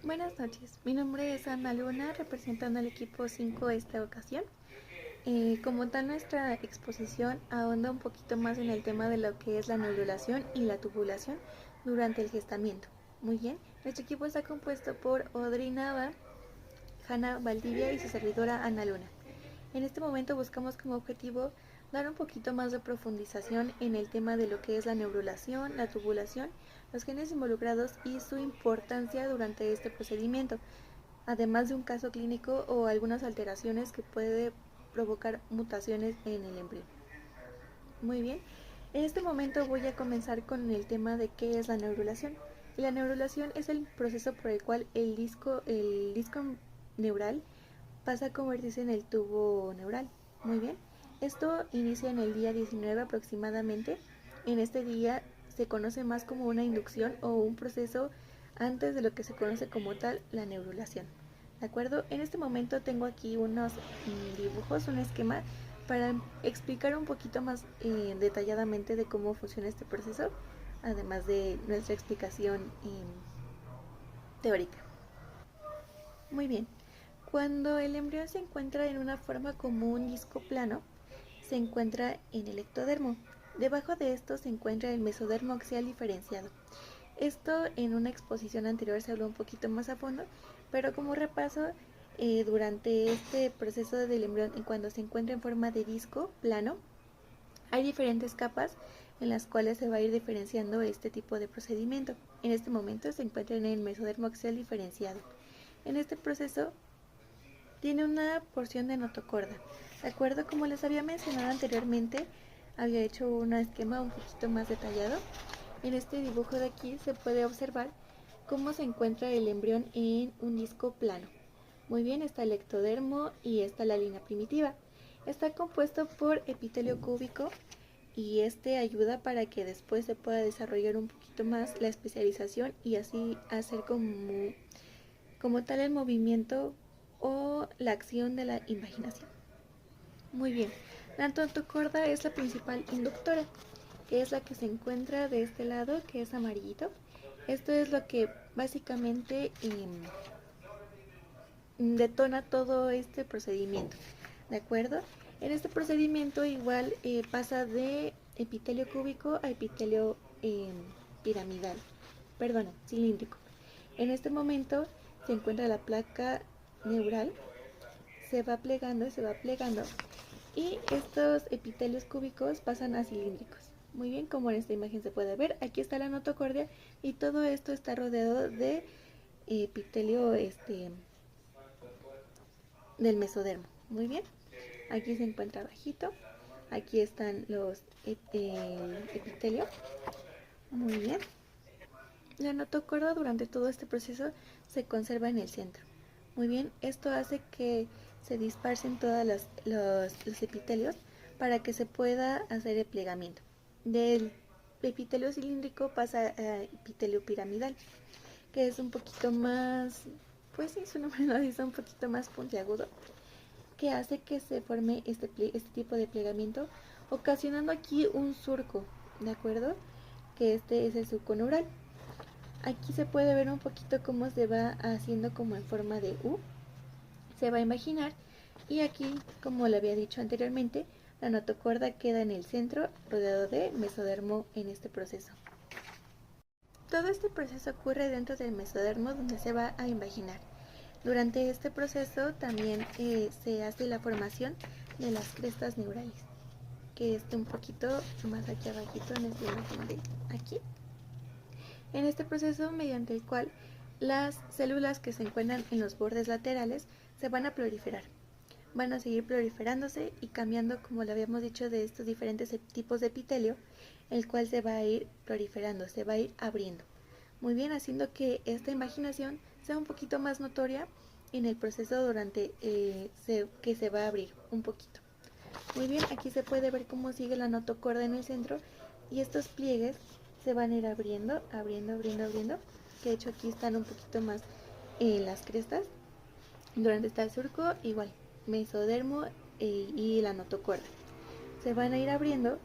Buenas noches, mi nombre es Ana Luna, representando al equipo 5 esta ocasión. Como tal, nuestra exposición ahonda un poquito más en el tema de lo que es la neurulación y la tubulación durante el gestamiento. Muy bien, nuestro equipo está compuesto por Audrey Nava, Hanna Valdivia y su servidora Ana Luna. En este momento buscamos como objetivo dar un poquito más de profundización en el tema de lo que es la neurulación, la tubulación, los genes involucrados y su importancia durante este procedimiento, además de un caso clínico o algunas alteraciones que puede provocar mutaciones en el embrión. Muy bien, en este momento voy a comenzar con el tema de qué es la neurulación. La neurulación es el proceso por el cual el disco neural pasa a convertirse en el tubo neural. Muy bien, esto inicia en el día 19 aproximadamente. En este día se conoce más como una inducción o un proceso antes de lo que se conoce como tal la neurulación. ¿De acuerdo? En este momento tengo aquí unos dibujos, un esquema para explicar un poquito más detalladamente de cómo funciona este proceso, además de nuestra explicación teórica. Muy bien, cuando el embrión se encuentra en una forma como un disco plano, se encuentra en el ectodermo. Debajo de esto se encuentra el mesodermo axial diferenciado. Esto en una exposición anterior se habló un poquito más a fondo, pero como repaso, durante este proceso del embrión, cuando se encuentra en forma de disco plano, hay diferentes capas en las cuales se va a ir diferenciando este tipo de procedimiento. En este momento se encuentra en el mesodermo axial diferenciado. En este proceso tiene una porción de notocorda. De acuerdo, como les había mencionado anteriormente, había hecho un esquema un poquito más detallado. En este dibujo de aquí se puede observar cómo se encuentra el embrión en un disco plano. Muy bien, está el ectodermo y está la línea primitiva. Está compuesto por epitelio cúbico y este ayuda para que después se pueda desarrollar un poquito más la especialización y así hacer como tal el movimiento o la acción de la imaginación. Muy bien, la notocorda es la principal inductora, que es la que se encuentra de este lado, que es amarillito. Esto es lo que básicamente detona todo este procedimiento, ¿de acuerdo? En este procedimiento igual pasa de epitelio cúbico a epitelio piramidal, perdón, cilíndrico. En este momento se encuentra la placa neural, se va plegando y se va plegando y estos epitelios cúbicos pasan a cilíndricos. Muy bien, como en esta imagen se puede ver, aquí está la notocordia y todo esto está rodeado de epitelio del mesodermo. Muy bien, aquí se encuentra bajito, aquí están los epitelio. Muy bien, la notocorda durante todo este proceso se conserva en el centro. Muy bien, esto hace que se dispersen todos los epitelios para que se pueda hacer el plegamiento. Del epitelio cilíndrico pasa a epitelio piramidal, que es un poquito más, pues sí, su nombre lo dice, un poquito más puntiagudo, que hace que se forme este tipo de plegamiento, ocasionando aquí un surco, ¿de acuerdo? Que este es el surco neural. Aquí se puede ver un poquito cómo se va haciendo como en forma de U, se va a imaginar, y aquí, como le había dicho anteriormente, la notocorda queda en el centro, rodeado de mesodermo en este proceso. Todo este proceso ocurre dentro del mesodermo donde se va a imaginar. Durante este proceso también se hace la formación de las crestas neurales, que está un poquito más aquí abajito en esta imagen de aquí. En este proceso mediante el cual las células que se encuentran en los bordes laterales se van a proliferar. Van a seguir proliferándose y cambiando, como le habíamos dicho, de estos diferentes tipos de epitelio, el cual se va a ir proliferando, se va a ir abriendo. Muy bien, haciendo que esta imaginación sea un poquito más notoria en el proceso durante que se va a abrir un poquito. Muy bien, aquí se puede ver cómo sigue la notocorda en el centro y estos pliegues se van a ir abriendo, abriendo, abriendo, abriendo, que de hecho aquí están un poquito más en las crestas. Durante este surco, igual, mesodermo y la notocorda. Se van a ir abriendo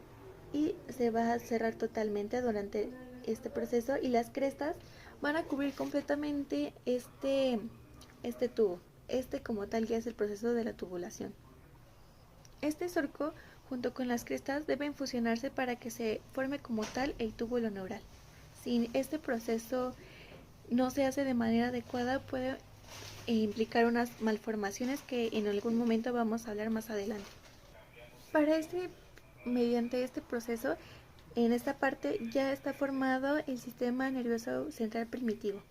y se va a cerrar totalmente durante este proceso y las crestas van a cubrir completamente este tubo. Este como tal ya es el proceso de la tubulación. Este surco junto con las crestas deben fusionarse para que se forme como tal el túbulo neural. Si este proceso no se hace de manera adecuada, puede implicar unas malformaciones que en algún momento vamos a hablar más adelante. Mediante este proceso, en esta parte ya está formado el sistema nervioso central primitivo.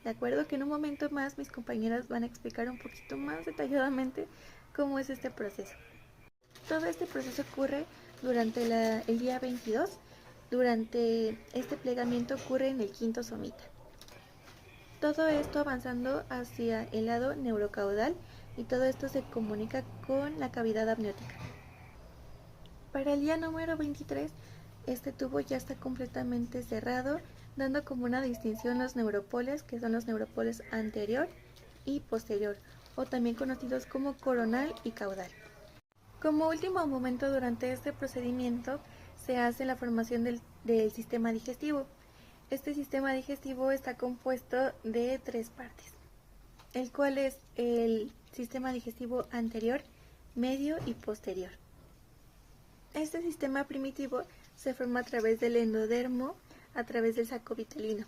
De acuerdo que en un momento más mis compañeras van a explicar un poquito más detalladamente cómo es este proceso. Todo este proceso ocurre durante el día 22. Durante este plegamiento ocurre en el quinto somita. Todo esto avanzando hacia el lado neurocaudal y todo esto se comunica con la cavidad amniótica. Para el día número 23, este tubo ya está completamente cerrado, dando como una distinción los neuropoles, que son los neuropoles anterior y posterior, o también conocidos como coronal y caudal. Como último momento durante este procedimiento, se hace la formación del sistema digestivo. Este sistema digestivo está compuesto de 3 partes, el cual es el sistema digestivo anterior, medio y posterior. Este sistema primitivo se forma a través del endodermo, a través del saco vitelino.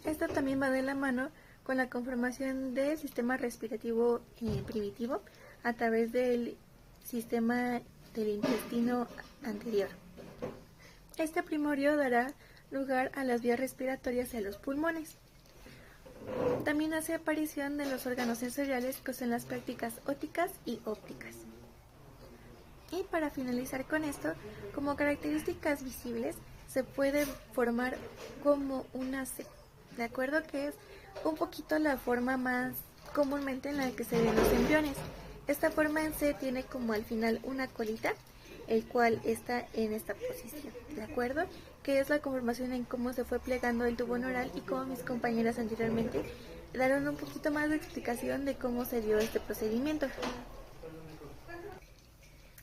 Esto también va de la mano con la conformación del sistema respirativo primitivo a través del sistema del intestino anterior. Este primorio dará lugar a las vías respiratorias y a los pulmones. También hace aparición de los órganos sensoriales que son las prácticas ópticas y ópticas. Y para finalizar con esto, como características visibles, se puede formar como una C, ¿de acuerdo? Que es un poquito la forma más comúnmente en la que se ven los embriones. Esta forma en C tiene como al final una colita, el cual está en esta posición, ¿de acuerdo? Que es la conformación en cómo se fue plegando el tubo neural y como mis compañeras anteriormente daron un poquito más de explicación de cómo se dio este procedimiento.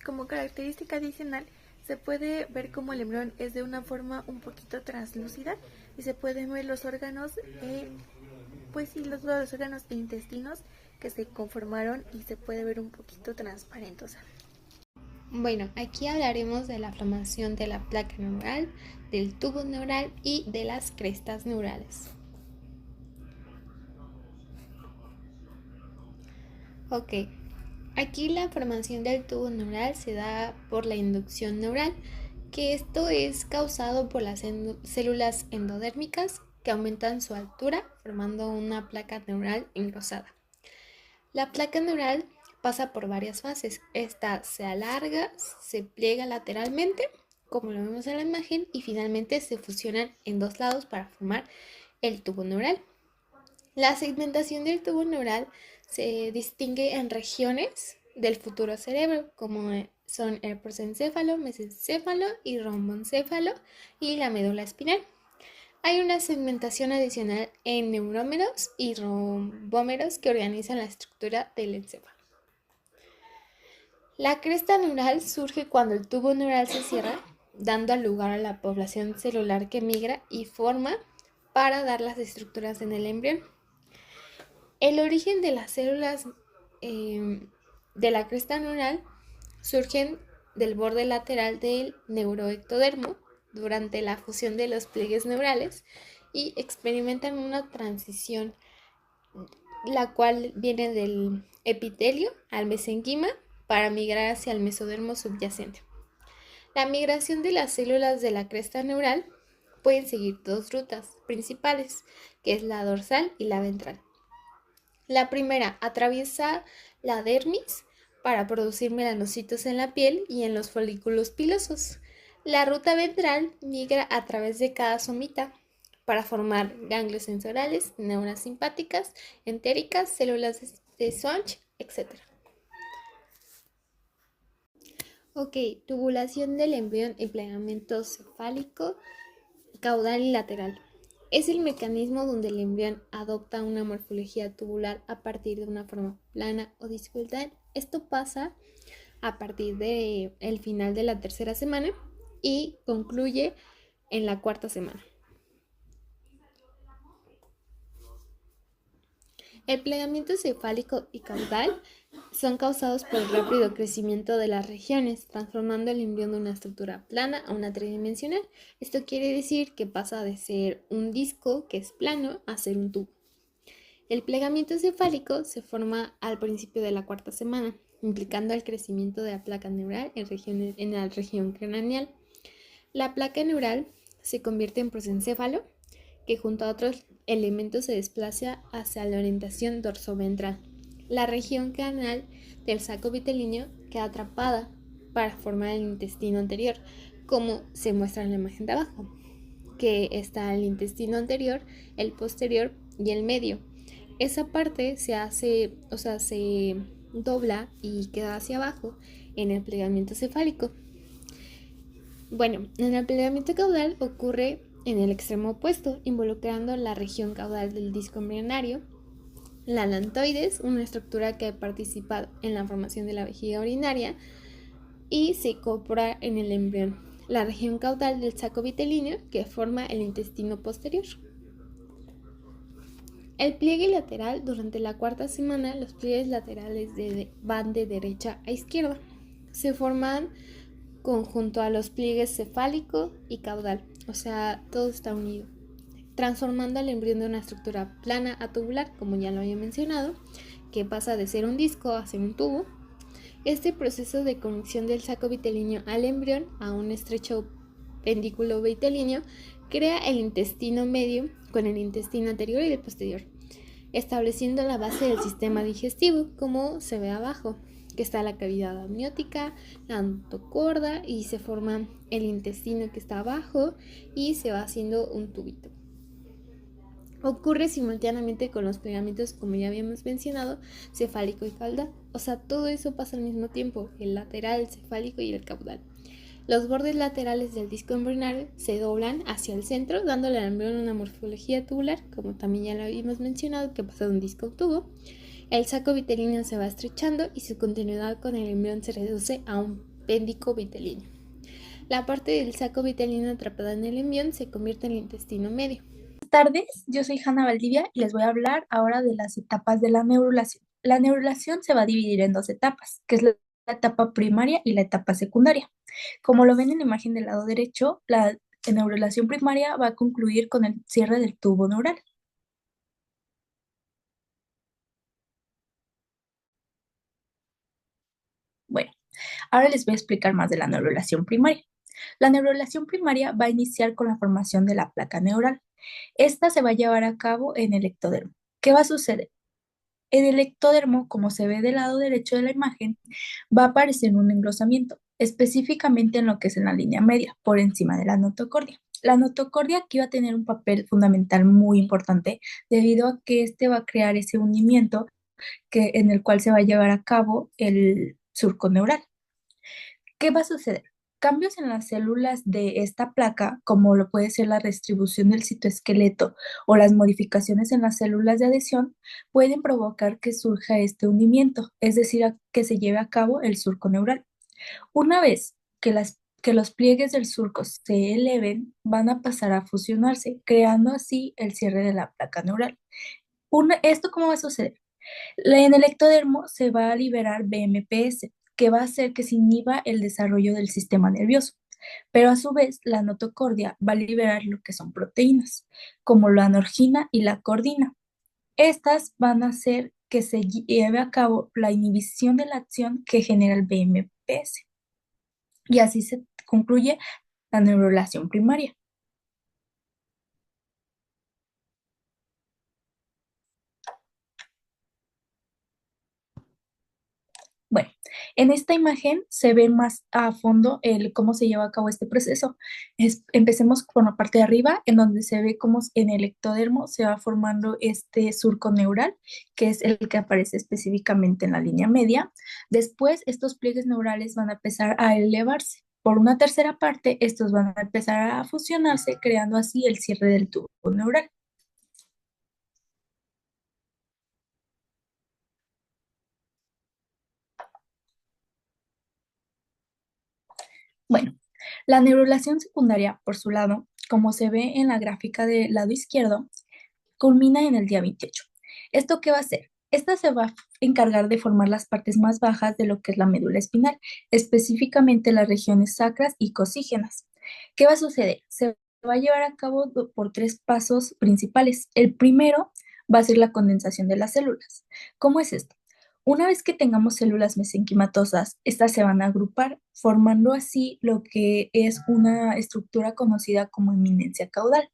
Como característica adicional, se puede ver como el embrión es de una forma un poquito translúcida y se pueden ver los órganos, los órganos intestinos que se conformaron y se puede ver un poquito transparentosa. Bueno, aquí hablaremos de la formación de la placa neural, del tubo neural y de las crestas neurales. Ok, aquí la formación del tubo neural se da por la inducción neural, que esto es causado por las células endodérmicas que aumentan su altura formando una placa neural engrosada. La placa neural pasa por varias fases. Esta se alarga, se pliega lateralmente, como lo vemos en la imagen, y finalmente se fusionan en 2 lados para formar el tubo neural. La segmentación del tubo neural se distingue en regiones del futuro cerebro, como son el prosencéfalo, mesencéfalo y romboencéfalo y la médula espinal. Hay una segmentación adicional en neurómeros y rombómeros que organizan la estructura del encéfalo. La cresta neural surge cuando el tubo neural se cierra, dando lugar a la población celular que migra y forma para dar las estructuras en el embrión. El origen de las células de la cresta neural surgen del borde lateral del neuroectodermo durante la fusión de los pliegues neurales y experimentan una transición, la cual viene del epitelio al mesenquima para migrar hacia el mesodermo subyacente. La migración de las células de la cresta neural pueden seguir 2 rutas principales, que es la dorsal y la ventral. La primera atraviesa la dermis para producir melanocitos en la piel y en los folículos pilosos. La ruta ventral migra a través de cada somita para formar ganglios sensoriales, neuronas simpáticas, entéricas, células de Schwann, etc. Ok, tubulación del embrión y plegamiento cefálico, caudal y lateral. Es el mecanismo donde el embrión adopta una morfología tubular a partir de una forma plana o discultal. Esto pasa a partir del final de la 3ª semana y concluye en la 4ª semana. El plegamiento cefálico y caudal son causados por el rápido crecimiento de las regiones, transformando el embrión de una estructura plana a una tridimensional. Esto quiere decir que pasa de ser un disco, que es plano, a ser un tubo. El plegamiento cefálico se forma al principio de la cuarta semana, implicando el crecimiento de la placa neural en la región craneal. La placa neural se convierte en prosencéfalo, que junto a otros elementos se desplaza hacia la orientación dorsoventral. La región craneal del saco vitelíneo queda atrapada para formar el intestino anterior, como se muestra en la imagen de abajo, que está el intestino anterior, el posterior y el medio. Esa parte se dobla y queda hacia abajo en el plegamiento cefálico. Bueno, en el plegamiento caudal ocurre en el extremo opuesto, involucrando la región caudal del disco embrionario, la lantoides, una estructura que ha participado en la formación de la vejiga urinaria y se incorpora en el embrión, la región caudal del saco vitelíneo que forma el intestino posterior. El pliegue lateral, durante la cuarta semana, los pliegues laterales van de derecha a izquierda. Se forman conjunto a los pliegues cefálico y caudal, o sea, todo está unido, transformando al embrión de una estructura plana a tubular, como ya lo había mencionado, que pasa de ser un disco a ser un tubo. Este proceso de conexión del saco vitelíneo al embrión a un estrecho pendículo vitelíneo crea el intestino medio con el intestino anterior y el posterior, estableciendo la base del sistema digestivo, como se ve abajo, que está la cavidad amniótica, la notocorda y se forma el intestino que está abajo y se va haciendo un tubito. Ocurre simultáneamente con los plegamientos, como ya habíamos mencionado, cefálico y caudal. O sea, todo eso pasa al mismo tiempo, el lateral, el cefálico y el caudal. Los bordes laterales del disco embrionario se doblan hacia el centro, dándole al embrión una morfología tubular, como también ya lo habíamos mencionado, que pasa de un disco a un tubo. El saco vitelíneo se va estrechando y su continuidad con el embrión se reduce a un péndico vitelíneo. La parte del saco vitelíneo atrapada en el embrión se convierte en el intestino medio. Buenas tardes, yo soy Hanna Valdivia y les voy a hablar ahora de las etapas de la neurulación. La neurulación se va a dividir en dos etapas, que es la etapa primaria y la etapa secundaria. Como lo ven en la imagen del lado derecho, la neurulación primaria va a concluir con el cierre del tubo neural. Bueno, ahora les voy a explicar más de la neurulación primaria. La neurulación primaria va a iniciar con la formación de la placa neural. Esta se va a llevar a cabo en el ectodermo. ¿Qué va a suceder? En el ectodermo, como se ve del lado derecho de la imagen, va a aparecer un engrosamiento, específicamente en lo que es en la línea media, por encima de la notocordia. La notocordia aquí va a tener un papel fundamental muy importante debido a que este va a crear ese hundimiento en el cual se va a llevar a cabo el surco neural. ¿Qué va a suceder? Cambios en las células de esta placa, como lo puede ser la distribución del citoesqueleto o las modificaciones en las células de adhesión, pueden provocar que surja este hundimiento, es decir, que se lleve a cabo el surco neural. Una vez que los pliegues del surco se eleven, van a pasar a fusionarse, creando así el cierre de la placa neural. ¿Esto cómo va a suceder? En el ectodermo se va a liberar BMPS, que va a hacer que se inhiba el desarrollo del sistema nervioso, pero a su vez la notocordia va a liberar lo que son proteínas, como la anorgina y la cordina. Estas van a hacer que se lleve a cabo la inhibición de la acción que genera el BMPS. Y así se concluye la neurulación primaria. Bueno, en esta imagen se ve más a fondo cómo se lleva a cabo este proceso. Empecemos por la parte de arriba, en donde se ve cómo en el ectodermo se va formando este surco neural, que es el que aparece específicamente en la línea media. Después, estos pliegues neurales van a empezar a elevarse. Por una tercera parte, estos van a empezar a fusionarse, creando así el cierre del tubo neural. Bueno, la neurulación secundaria, por su lado, como se ve en la gráfica del lado izquierdo, culmina en el día 28. ¿Esto qué va a hacer? Esta se va a encargar de formar las partes más bajas de lo que es la médula espinal, específicamente las regiones sacras y cosígenas. ¿Qué va a suceder? Se va a llevar a cabo por tres pasos principales. El primero va a ser la condensación de las células. ¿Cómo es esto? Una vez que tengamos células mesenquimatosas, estas se van a agrupar, formando así lo que es una estructura conocida como eminencia caudal.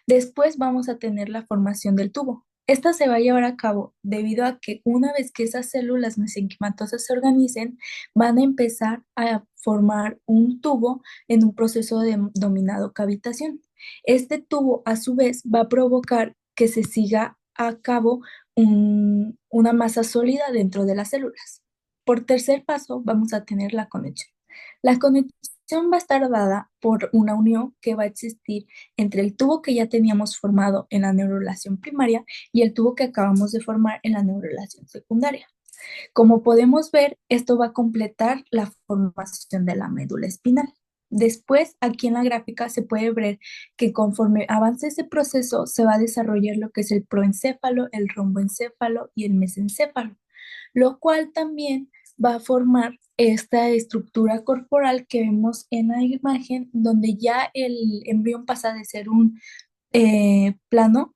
Después vamos a tener la formación del tubo. Esta se va a llevar a cabo debido a que una vez que esas células mesenquimatosas se organicen, van a empezar a formar un tubo en un proceso denominado cavitación. Este tubo, a su vez, va a provocar que se siga a cabo una masa sólida dentro de las células. Por tercer paso, vamos a tener la conexión. La conexión va a estar dada por una unión que va a existir entre el tubo que ya teníamos formado en la neurulación primaria y el tubo que acabamos de formar en la neurulación secundaria. Como podemos ver, esto va a completar la formación de la médula espinal. Después, aquí en la gráfica se puede ver que conforme avance ese proceso, se va a desarrollar lo que es el proencéfalo, el romboencéfalo y el mesencéfalo, lo cual también va a formar esta estructura corporal que vemos en la imagen, donde ya el embrión pasa de ser plano,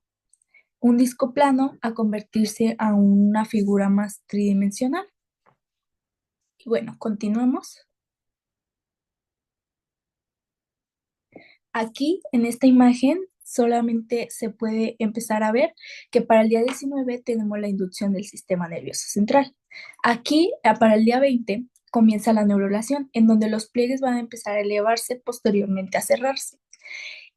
un disco plano, a convertirse a una figura más tridimensional. Y bueno, continuamos. Aquí en esta imagen solamente se puede empezar a ver que para el día 19 tenemos la inducción del sistema nervioso central. Aquí, para el día 20, comienza la neurulación, en donde los pliegues van a empezar a elevarse, posteriormente a cerrarse.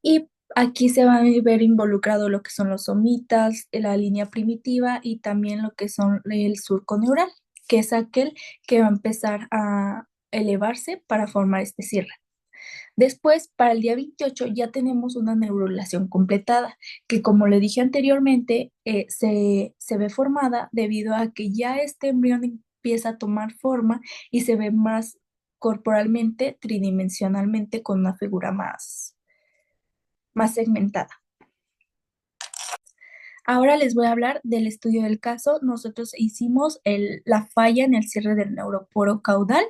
Y aquí se va a ver involucrado lo que son los somitas, la línea primitiva y también lo que son el surco neural, que es aquel que va a empezar a elevarse para formar este cierre. Después, para el día 28 ya tenemos una neurulación completada, que como le dije anteriormente, se ve formada debido a que ya este embrión empieza a tomar forma y se ve más corporalmente, tridimensionalmente, con una figura más segmentada. Ahora les voy a hablar del estudio del caso. Nosotros hicimos la falla en el cierre del neuroporo caudal.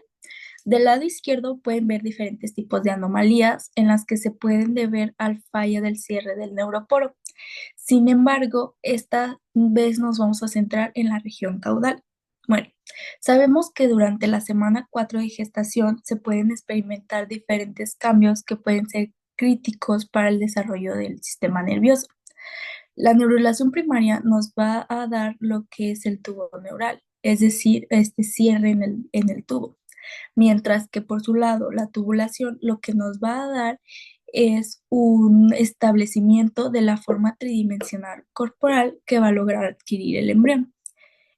Del lado izquierdo pueden ver diferentes tipos de anomalías en las que se pueden deber al falla del cierre del neuroporo. Sin embargo, esta vez nos vamos a centrar en la región caudal. Bueno, sabemos que durante la semana 4 de gestación se pueden experimentar diferentes cambios que pueden ser críticos para el desarrollo del sistema nervioso. La neurulación primaria nos va a dar lo que es el tubo neural, es decir, este cierre en el tubo, mientras que por su lado la tubulación lo que nos va a dar es un establecimiento de la forma tridimensional corporal que va a lograr adquirir el embrión.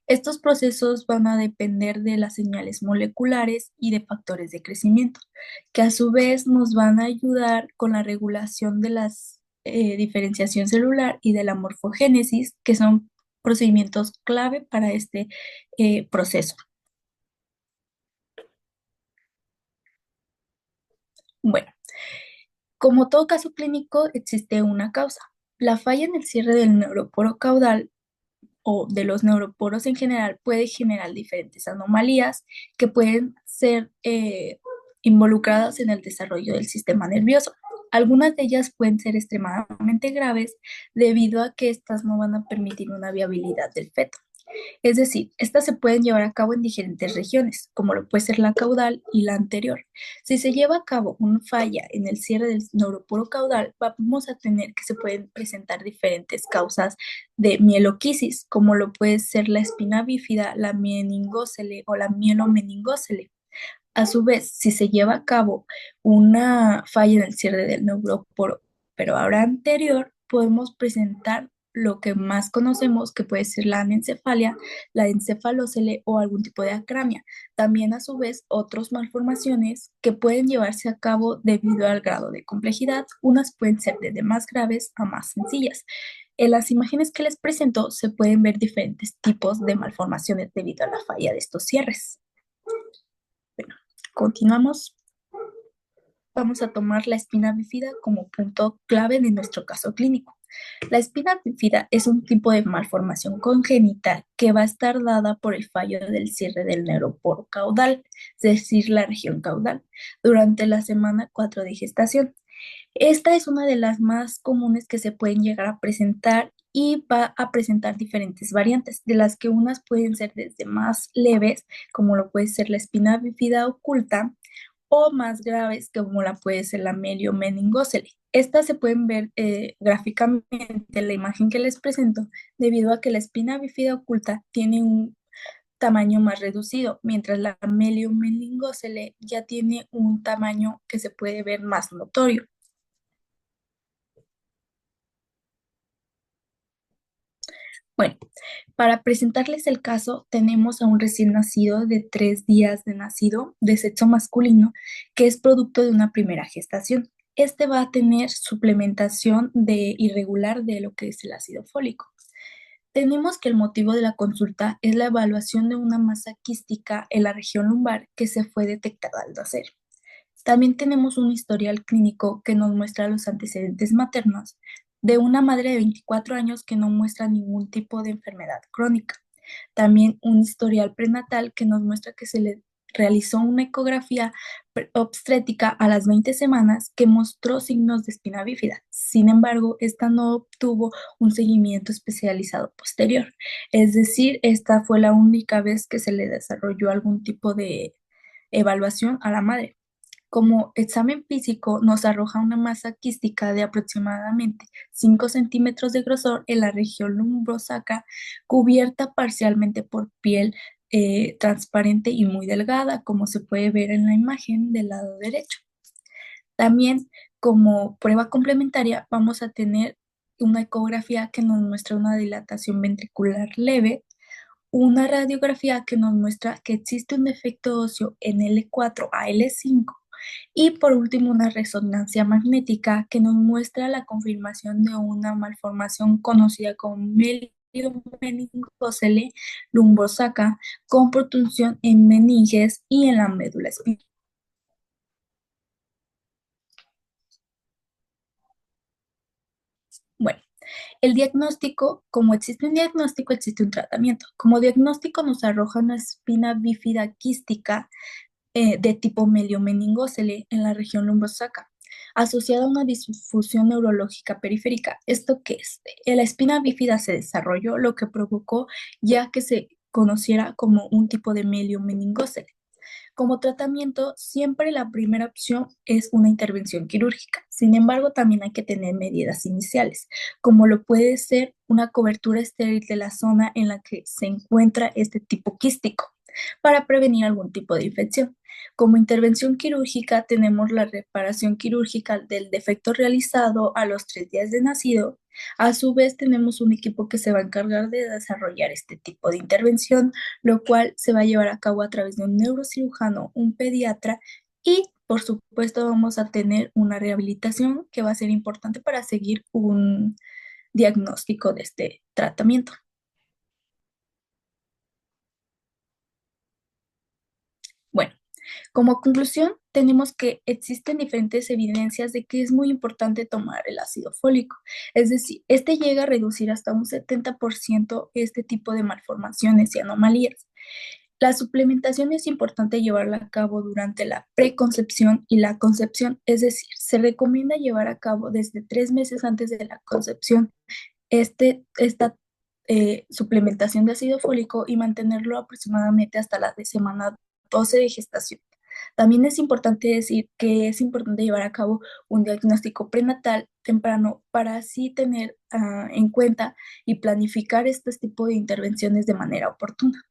Estos procesos van a depender de las señales moleculares y de factores de crecimiento, que a su vez nos van a ayudar con la regulación de la diferenciación celular y de la morfogénesis, que son procedimientos clave para este proceso. Bueno, como todo caso clínico, existe una causa. La falla en el cierre del neuroporo caudal o de los neuroporos en general puede generar diferentes anomalías que pueden ser involucradas en el desarrollo del sistema nervioso. Algunas de ellas pueden ser extremadamente graves debido a que estas no van a permitir una viabilidad del feto. Es decir, estas se pueden llevar a cabo en diferentes regiones, como lo puede ser la caudal y la anterior. Si se lleva a cabo una falla en el cierre del neuroporo caudal, vamos a tener que se pueden presentar diferentes causas de mieloquisis, como lo puede ser la espina bífida, la meningocele o la mielomeningocele. A su vez, si se lleva a cabo una falla en el cierre del neuroporo, pero ahora anterior, podemos presentar lo que más conocemos, que puede ser la anencefalia, la encefalocele o algún tipo de acramia. También, a su vez, otras malformaciones que pueden llevarse a cabo debido al grado de complejidad. Unas pueden ser desde más graves a más sencillas. En las imágenes que les presento se pueden ver diferentes tipos de malformaciones debido a la falla de estos cierres. Bueno, continuamos. Vamos a tomar la espina bífida como punto clave de nuestro caso clínico. La espina bífida es un tipo de malformación congénita que va a estar dada por el fallo del cierre del neuroporo caudal, es decir, la región caudal, durante la semana 4 de gestación. Esta es una de las más comunes que se pueden llegar a presentar y va a presentar diferentes variantes, de las que unas pueden ser desde más leves, como lo puede ser la espina bífida oculta, o más graves, como la puede ser la meliomeningocele. Estas se pueden ver gráficamente en la imagen que les presento, debido a que la espina bífida oculta tiene un tamaño más reducido, mientras la meliomeningocele ya tiene un tamaño que se puede ver más notorio. Bueno, para presentarles el caso, tenemos a un recién nacido de 3 días de nacido, de sexo masculino, que es producto de una primera gestación. Este va a tener suplementación de irregular de lo que es el ácido fólico. Tenemos que el motivo de la consulta es la evaluación de una masa quística en la región lumbar que se fue detectada al nacer. También tenemos un historial clínico que nos muestra los antecedentes maternos de una madre de 24 años que no muestra ningún tipo de enfermedad crónica. También un historial prenatal que nos muestra que se le realizó una ecografía obstétrica a las 20 semanas que mostró signos de espina bífida. Sin embargo, esta no obtuvo un seguimiento especializado posterior. Es decir, esta fue la única vez que se le desarrolló algún tipo de evaluación a la madre. Como examen físico, nos arroja una masa quística de aproximadamente 5 centímetros de grosor en la región lumbrosacra, cubierta parcialmente por piel transparente y muy delgada, como se puede ver en la imagen del lado derecho. También, como prueba complementaria, vamos a tener una ecografía que nos muestra una dilatación ventricular leve, una radiografía que nos muestra que existe un defecto óseo en L4 a L5 y por último una resonancia magnética que nos muestra la confirmación de una malformación conocida como meliomeningocele lumbosacra con protrusión en meninges y en la médula espinal. Bueno, el diagnóstico, como existe un diagnóstico, existe un tratamiento. Como diagnóstico nos arroja una espina bífida quística de tipo meliomeningocele en la región lumbosacra, asociada a una disfunción neurológica periférica. ¿Esto qué es? La espina bífida se desarrolló, lo que provocó ya que se conociera como un tipo de meliomeningocele. Como tratamiento, siempre la primera opción es una intervención quirúrgica. Sin embargo, también hay que tener medidas iniciales, como lo puede ser una cobertura estéril de la zona en la que se encuentra este tipo quístico, para prevenir algún tipo de infección. Como intervención quirúrgica tenemos la reparación quirúrgica del defecto realizado a los 3 días de nacido. A su vez tenemos un equipo que se va a encargar de desarrollar este tipo de intervención, lo cual se va a llevar a cabo a través de un neurocirujano, un pediatra y por supuesto vamos a tener una rehabilitación que va a ser importante para seguir un diagnóstico de este tratamiento. Bueno, como conclusión, tenemos que existen diferentes evidencias de que es muy importante tomar el ácido fólico. Es decir, este llega a reducir hasta un 70% este tipo de malformaciones y anomalías. La suplementación es importante llevarla a cabo durante la preconcepción y la concepción, es decir, se recomienda llevar a cabo desde 3 meses antes de la concepción esta suplementación de ácido fólico y mantenerlo aproximadamente hasta la de semana 12 de gestación. También es importante decir que es importante llevar a cabo un diagnóstico prenatal temprano para así tener en cuenta y planificar este tipo de intervenciones de manera oportuna.